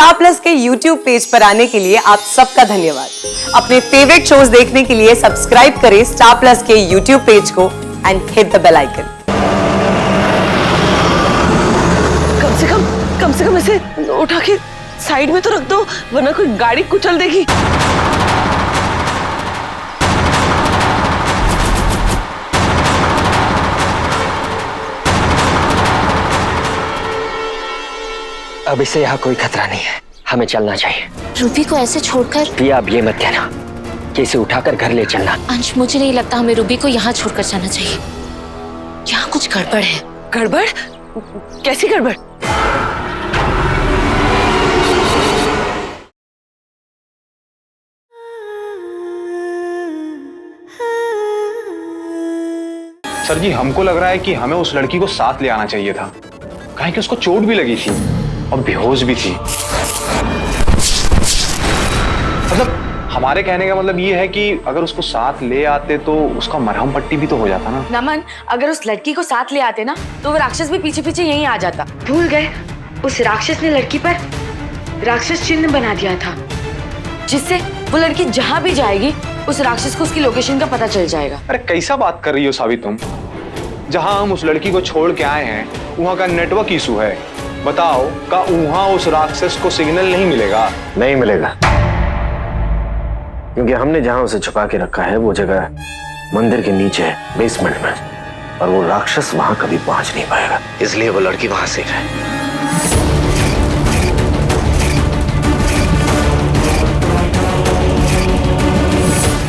Star Plus के YouTube page पर आने के लिए आप सबका धन्यवाद। अपने फेवरेट शोज देखने के लिए सब्सक्राइब करें स्टार प्लस के यूट्यूब पेज को and hit the bell icon. कम से कम इसे उठा के साइड में तो रख दो, वरना कोई गाड़ी कुचल देगी। अब इससे यहाँ कोई खतरा नहीं है, हमें चलना चाहिए। रूबी को ऐसे छोड़कर? प्रिया, अब ये मत कहना कि इसे उठाकर घर ले चलना। अंश, मुझे नहीं लगता हमें रूबी को यहाँ छोड़कर जाना चाहिए। यहाँ कुछ गड़बड़ है। गड़बड़? कैसी गड़बड़? सर जी, हमको लग रहा है कि हमें उस लड़की को साथ ले आना चाहिए था, काहे कि उसको चोट भी लगी थी और बेहोश भी थी। मतलब हमारे कहने का मतलब ये है कि अगर उसको साथ ले आते तो उसका मरहम पट्टी भी तो हो जाता ना। नमन, अगर उस लड़की को साथ ले आते ना तो वो राक्षस भी पीछे पीछे यहीं आ जाता। भूल गए, उस राक्षस ने लड़की पर राक्षस चिन्ह बना दिया था, जिससे वो लड़की जहाँ भी जाएगी उस राक्षस को उसकी लोकेशन का पता चल जाएगा। अरे कैसा बात कर रही हो सावी तुम? जहाँ हम उस लड़की को छोड़ के आए हैं वहाँ का नेटवर्क इशू है। बताओ, का वहाँ उस राक्षस को सिग्नल नहीं मिलेगा? नहीं मिलेगा, क्योंकि हमने जहां उसे छुपा के रखा है वो जगह मंदिर के नीचे है, बेसमेंट में, और वो राक्षस वहां कभी पहुंच नहीं पाएगा, इसलिए वो लड़की वहां सेफ है।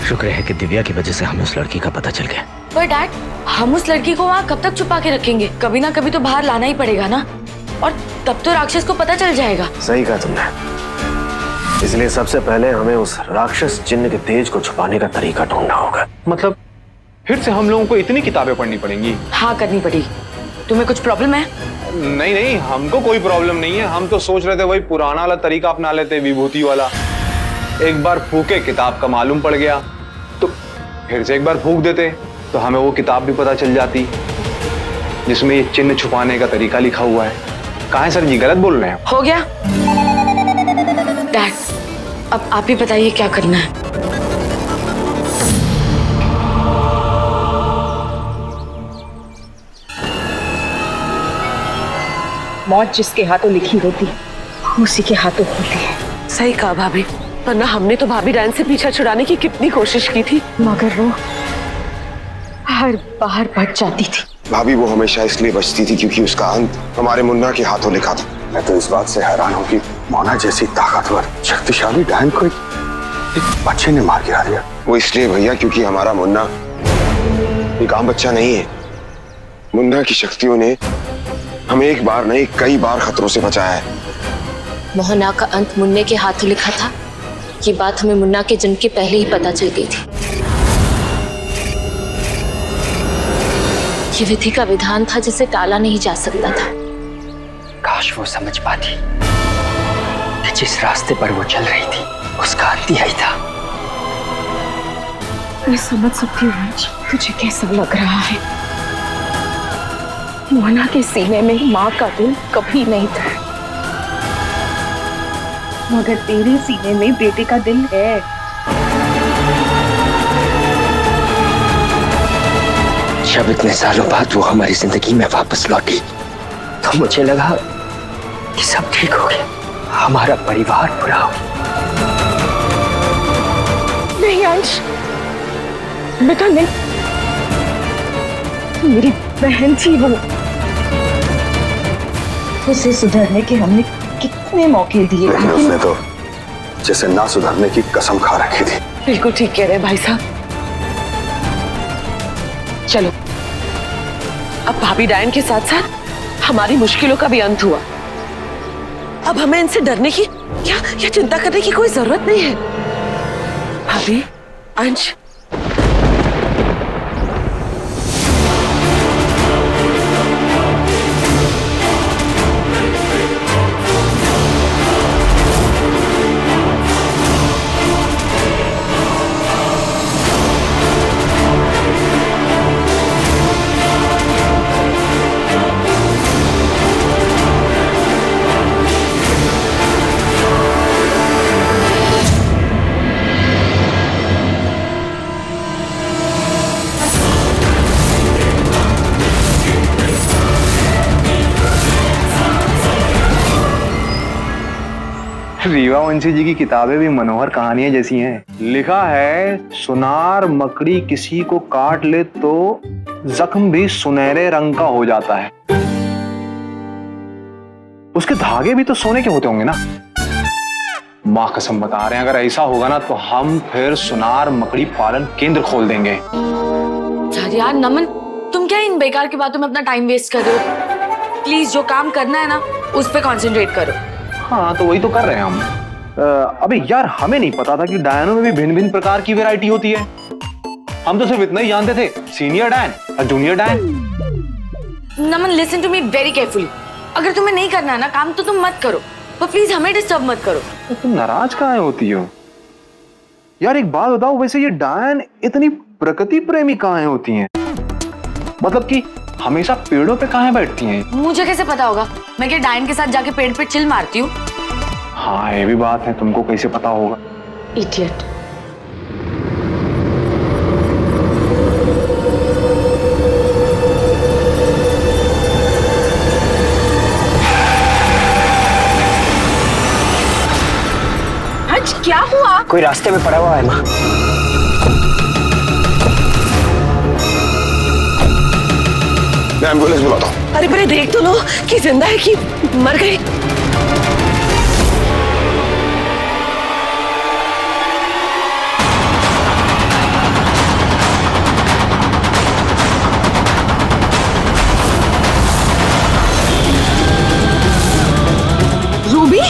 शुक्र है कि दिव्या की वजह से हमें उस लड़की का पता चल गया। पर डैड, हम उस लड़की को वहाँ कब तक छुपा के रखेंगे? कभी ना कभी तो बाहर लाना ही पड़ेगा ना, और तब तो राक्षस को पता चल जाएगा। सही कहा तुमने, इसलिए सबसे पहले हमें उस राक्षस चिन्ह के तेज को छुपाने का तरीका ढूंढना होगा। मतलब फिर से हम लोगों को इतनी किताबें पढ़नी पड़ेंगी? हाँ, करनी पड़ेगी। तुम्हें कुछ प्रॉब्लम है? नहीं नहीं, हमको कोई प्रॉब्लम नहीं है। हम तो सोच रहे थे वही पुराना वाला तरीका अपना लेते, विभूति वाला। एक बार फूके, किताब का मालूम पड़ गया, तो फिर से एक बार फूक देते तो हमें वो किताब भी पता चल जाती जिसमें ये चिन्ह छुपाने का तरीका लिखा हुआ है। कहाँ है सर जी, गलत बोल रहे हैं? हो गया डैड, अब आप ही बताइए क्या करना है। मौत जिसके हाथों लिखी होती है उसी के हाथों होती है। सही कहा भाभी, वरना हमने तो भाभी डायन से पीछा छुड़ाने की कितनी कोशिश की थी, मगर वो हर बार बच जाती थी। भाभी वो हमेशा इसलिए बचती थी क्योंकि उसका अंत हमारे मुन्ना के हाथों लिखा था। मैं तो इस बात से हैरान हूँ कि मोना जैसी ताकतवर शक्तिशाली डायन को एक बच्चे ने मार गिरा दिया। वो इसलिए भैया क्योंकि हमारा मुन्ना एक आम बच्चा नहीं है। मुन्ना की शक्तियों ने हमें एक बार नहीं कई बार खतरों से बचाया है। मोहना का अंत मुन्ने के हाथों लिखा था, ये बात हमें मुन्ना के जन्म के पहले ही पता चल गई थी। ये विधि का विधान था जिसे टाला नहीं जा सकता था। काश वो समझ पाती कि जिस रास्ते पर वो चल रही थी उसका अंत यही था। मैं समझ सकती हूँ तुझे कैसा लग रहा है। मोना के सीने में माँ का दिल कभी नहीं था, मगर तेरे सीने में बेटे का दिल है। जब इतने सालों बाद वो हमारी जिंदगी में वापस लौटी तो मुझे लगा कि सब ठीक हो गया, हमारा परिवार पूरा हो। नहीं अंश, बेटा नहीं, मेरी बहन थी वो। उसे सुधरने के हमने कितने मौके दिए, लेकिन उसने तो जैसे ना सुधरने की कसम खा रखी थी। बिल्कुल ठीक कह रहे भाई साहब। चलो, अब भाभी डायन के साथ साथ हमारी मुश्किलों का भी अंत हुआ। अब हमें इनसे डरने की या चिंता करने की कोई जरूरत नहीं है। भाभी, अंश, रीवा वंशी जी की किताबें भी मनोहर कहानियां जैसी हैं। लिखा है, सुनार मकड़ी किसी को काट ले तो जख्म भी सुनहरे रंग का हो जाता है। उसके धागे भी तो सोने के होते होंगे ना। मां कसम बता रहे हैं, अगर ऐसा होगा ना तो हम फिर सुनार मकड़ी पालन केंद्र खोल देंगे। यार नमन, तुम क्या इन बेकार की बातों में अपना टाइम वेस्ट कर रहे हो? प्लीज जो काम करना है ना उस पे कंसंट्रेट करो। हाँ तो वही तो कर रहे हैं हम। अबे यार, हमें नहीं पता था कि डायनों में भी भिन्न भिन्न प्रकार की वैरायटी होती है। हम तो सिर्फ इतना ही जानते थे, सीनियर डायन और जूनियर डायन। Naman listen to me very carefully. अगर तुम्हें नहीं करना है ना काम तो तुम मत करो, पर प्लीज हमें डिस्टर्ब मत करो। तो तुम नाराज काहे होती हो? यार एक बात बताओ, वैसे ये डायन इतनी प्रकृति प्रेमी काहे होती हैं? मतलब कि हमेशा पेड़ों पे काहे बैठती हैं? मुझे कैसे पता होगा? मैं क्या डायन के साथ जाके पेड़ पे चिल मारती हूँ? हाँ ये भी बात है, तुमको कैसे पता होगा? इडियट। आज क्या हुआ? कोई रास्ते में पड़ा हुआ है माँ। मैं एम्बुलेंस बुलाता हूँ। अरे पहले देख तो लो कि जिंदा है कि मर गई। रूबी?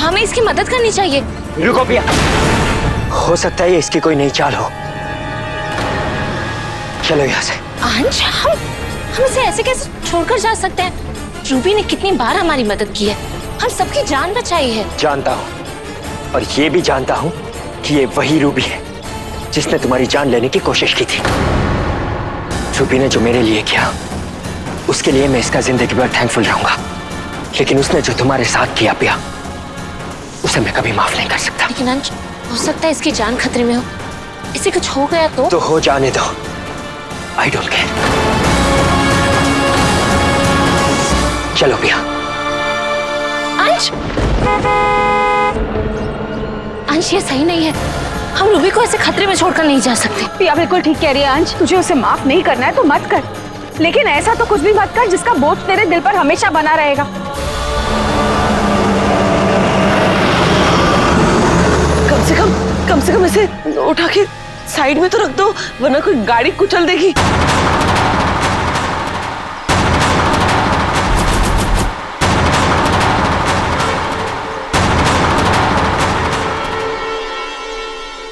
हमें इसकी मदद करनी चाहिए। रुको पिया, हो सकता है ये इसकी कोई नई चाल हो। चलो यहाँ से। अंश, हम इसे ऐसे कैसे छोड़कर जा सकते हैं? रूबी ने कितनी बार हमारी मदद की है, हम सबकी जान बचाई है। जानता हूँ, और ये भी जानता हूँ कि ये वही रूबी है जिसने तुम्हारी जान लेने की कोशिश की थी। रूबी ने जो मेरे लिए किया उसके लिए मैं इसका जिंदगी भर थैंकफुल रहूंगा, लेकिन उसने जो तुम्हारे साथ किया पिया, उसे मैं कभी माफ नहीं कर सकता। लेकिन अंश, हो सकता है इसकी जान खतरे में हो, इसे कुछ हो गया तो हो जाने दो, आई डोंट केयर। चलो पिया। अंश, अंश ये सही नहीं है, हम रूबी को ऐसे खतरे में छोड़कर नहीं जा सकते। पिया बिल्कुल ठीक कह रही है अंश, तुझे उसे माफ नहीं करना है तो मत कर, लेकिन ऐसा तो कुछ भी मत कर जिसका बोझ तेरे दिल पर हमेशा बना रहेगा। कम से कम इसे उठा के साइड में तो रख दो, वरना कोई गाड़ी कुचल देगी।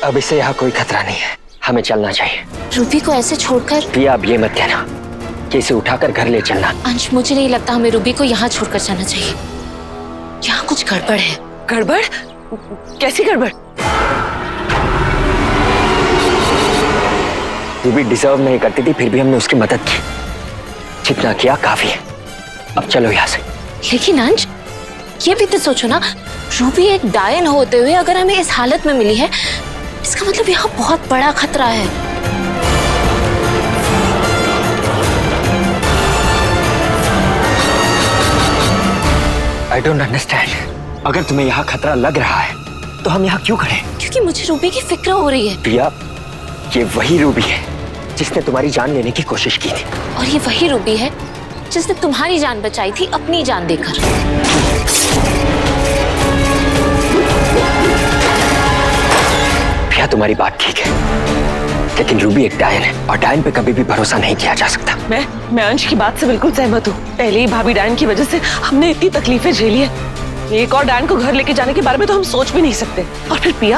अब इसे यहाँ कोई खतरा नहीं है, हमें चलना चाहिए। रूबी को ऐसे छोड़कर? पिया अब ये मत कहना कि इसे उठाकर घर ले चलना। अंश, मुझे नहीं लगता हमें रूबी को यहाँ छोड़कर जाना चाहिए। यहाँ कुछ गड़बड़ है। गड़बड़? कैसी गड़बड़? रूबी डिजर्व नहीं करती थी, फिर भी हमने उसकी मदद की। जितना किया काफी है, अब चलो यहाँ से। लेकिन अंश, ये भी तो सोचो ना, रूबी एक डायन होते हुए अगर हमें इस हालत में मिली है, इसका मतलब यहाँ बहुत बड़ा खतरा है। I don't understand। अगर तुम्हें यहाँ खतरा लग रहा है तो हम यहाँ क्यों खड़े? क्योंकि मुझे रूबी की फिक्र हो रही है। प्रिया, ये वही रूबी है जिसने तुम्हारी जान लेने की कोशिश की थी। और ये वही रूबी है जिसने तुम्हारी जान बचाई थी अपनी जान देकर। प्रिया, तुम्हारी बात ठीक है, लेकिन रूबी एक डायन है और डायन पे कभी भी भरोसा नहीं किया जा सकता। मैं अंश की बात से बिल्कुल सहमत हूँ। पहले ही भाभी डायन की वजह से हमने इतनी तकलीफें झेली है, एक और डायन को घर लेके जाने के बारे में तो हम सोच भी नहीं सकते। और फिर पिया,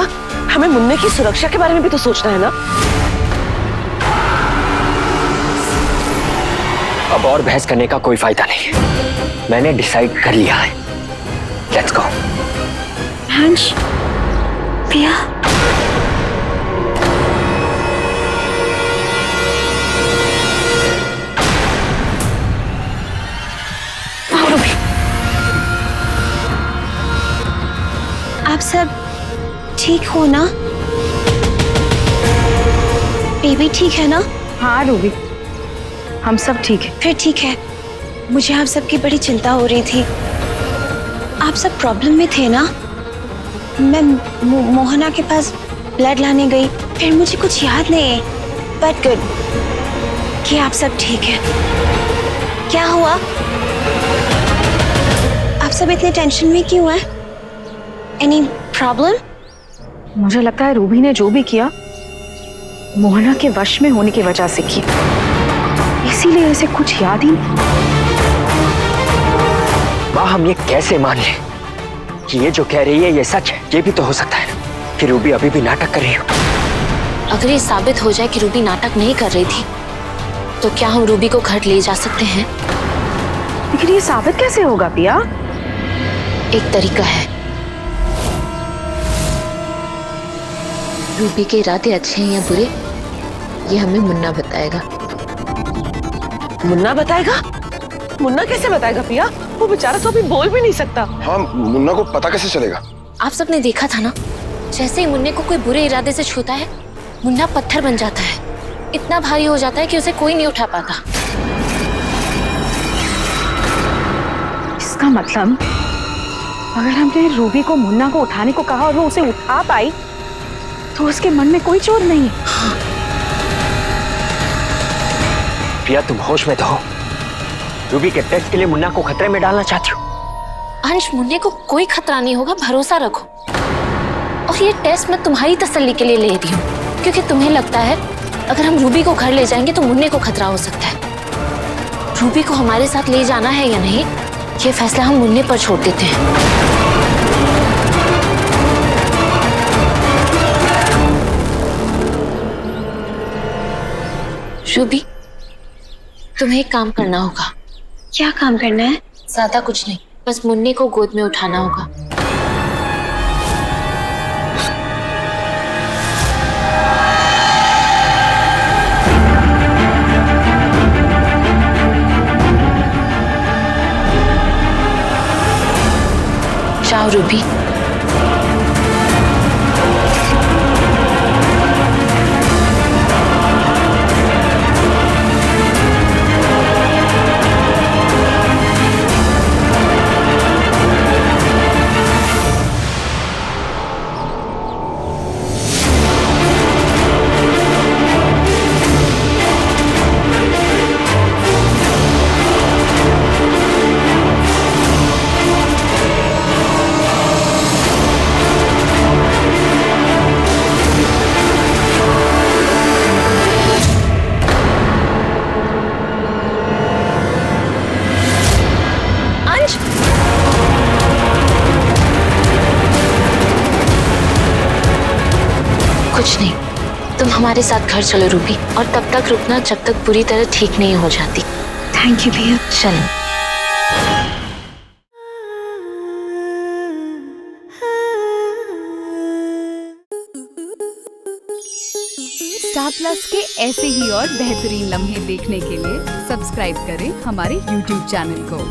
हमें मुन्ने की सुरक्षा के बारे में भी तो सोचना है ना। अब और बहस करने का कोई फायदा नहीं है, मैंने डिसाइड कर लिया है। Let's go. अंश, पिया, आप सब ठीक हो ना? बेबी ठीक है ना? हाँ रूबी, हम सब ठीक है। फिर ठीक है। मुझे आप सबकी बड़ी चिंता हो रही थी। आप सब प्रॉब्लम में थे ना? मैं मोहना के पास ब्लड लाने गई, फिर मुझे कुछ याद नहीं है, बट गुड कि आप सब ठीक है। क्या हुआ? आप सब इतने टेंशन में क्यों हैं? Any problem? मुझे लगता है रूबी ने जो भी किया मोहना के वश में होने की वजह से किया, इसीलिए इसे कुछ याद ही नहीं। माँ, हम ये कैसे मान लें कि ये जो कह रही है ये सच है? ये भी तो हो सकता है कि रूबी अभी भी नाटक कर रही हो। अगर ये साबित हो जाए कि रूबी नाटक नहीं कर रही थी, तो क्या हम रूबी को घर ले जा सकते हैं? लेकिन ये साबित कैसे होगा पिया? एक तरीका है। रूबी के इरादे अच्छे हैं या बुरे, ये हमें मुन्ना बताएगा। मुन्ना बताएगा? मुन्ना कैसे बताएगा पिया? वो बेचारा तो अभी बोल भी नहीं सकता। हाँ, मुन्ना को पता कैसे चलेगा? आप सबने देखा था ना, जैसे ही मुन्ने को कोई बुरे इरादे से छूता है, मुन्ना पत्थर बन जाता है, इतना भारी हो जाता है कि उसे कोई नहीं उठा पाता। इसका मतलब अगर हमने रूबी को मुन्ना को उठाने को कहा और वो उसे उठा पाई, तो उसके मन में कोई चोर नहीं है। प्रिया, तुम होश में तो हो? रूबी के टेस्ट के लिए मुन्ना को खतरे में डालना चाहती हो? अंश, मुन्ने को कोई खतरा नहीं होगा, भरोसा रखो। और ये टेस्ट मैं तुम्हारी तसल्ली के लिए ले रही हूँ, क्योंकि तुम्हें लगता है अगर हम रूबी को घर ले जाएंगे तो मुन्ने को खतरा हो सकता है। रूबी को हमारे साथ ले जाना है या नहीं, ये फैसला हम मुन्ने पर छोड़ देते हैं। रूबी, तुम्हें एक काम करना होगा। क्या काम करना है? ज्यादा कुछ नहीं, बस मुन्ने को गोद में उठाना होगा। जाओ रूबी। कुछ नहीं, तुम हमारे साथ घर चलो रूबी, और तब तक रुकना जब तक पूरी तरह ठीक नहीं हो जाती। थैंक यू भैया। चलो। स्टार प्लस के ऐसे ही और बेहतरीन लम्हे देखने के लिए सब्सक्राइब करें हमारे YouTube चैनल को।